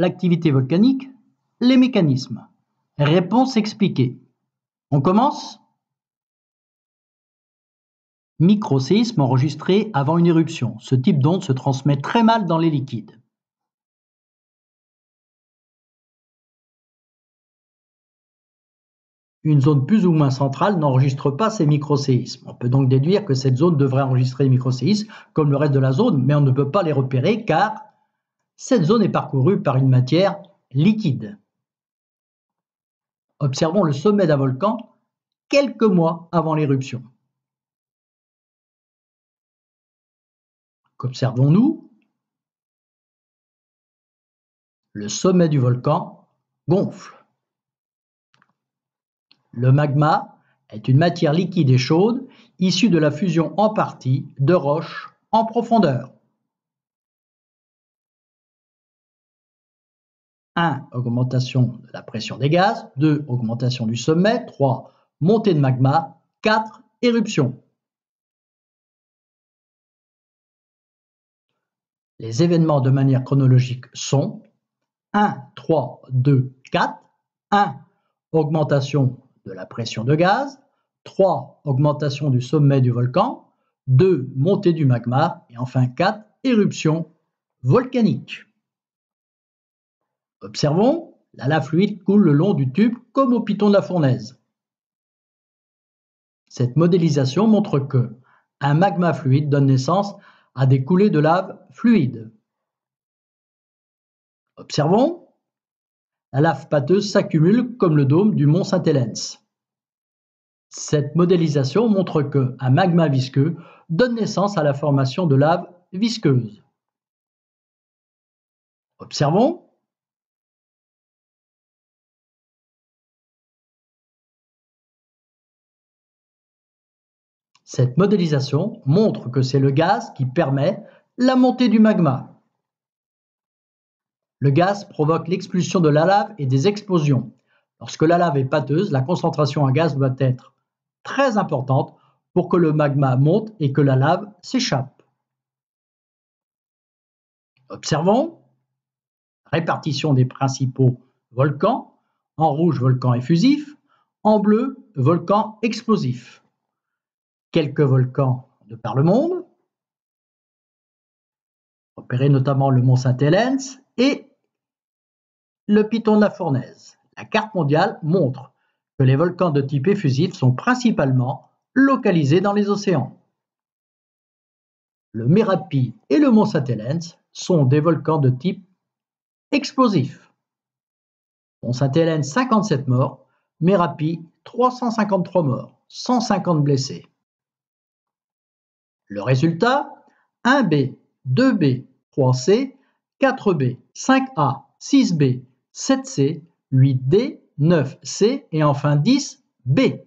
L'activité volcanique, les mécanismes. Réponse expliquée. On commence? Microséisme enregistré avant une éruption. Ce type d'onde se transmet très mal dans les liquides. Une zone plus ou moins centrale n'enregistre pas ces microséismes. On peut donc déduire que cette zone devrait enregistrer les microséismes comme le reste de la zone, mais on ne peut pas les repérer car cette zone est parcourue par une matière liquide. Observons le sommet d'un volcan quelques mois avant l'éruption. Qu'observons-nous? Le sommet du volcan gonfle. Le magma est une matière liquide et chaude issue de la fusion en partie de roches en profondeur. 1. Augmentation de la pression des gaz. 2. Augmentation du sommet. 3. Montée de magma. 4. Éruption. Les événements de manière chronologique sont 1, 3, 2, 4. 1. Augmentation de la pression de gaz. 3. Augmentation du sommet du volcan. 2. Montée du magma. Et enfin 4. Éruption volcanique. Observons, la lave fluide coule le long du tube comme au piton de la fournaise. Cette modélisation montre que un magma fluide donne naissance à des coulées de lave fluide. Observons, la lave pâteuse s'accumule comme le dôme du mont Saint-Helens. Cette modélisation montre que un magma visqueux donne naissance à la formation de lave visqueuse. Observons, cette modélisation montre que c'est le gaz qui permet la montée du magma. Le gaz provoque l'expulsion de la lave et des explosions. Lorsque la lave est pâteuse, la concentration en gaz doit être très importante pour que le magma monte et que la lave s'échappe. Observons la répartition des principaux volcans. En rouge, volcan effusif. En bleu, volcan explosif. Quelques volcans de par le monde. Repérez notamment le mont Saint-Helens et le piton de la fournaise. La carte mondiale montre que les volcans de type effusif sont principalement localisés dans les océans. Le Merapi et le mont Saint-Helens sont des volcans de type explosif. Mont Saint-Helens, 57 morts. Merapi, 353 morts, 150 blessés. Le résultat, 1B, 2B, 3C, 4B, 5A, 6B, 7C, 8D, 9C et enfin 10B.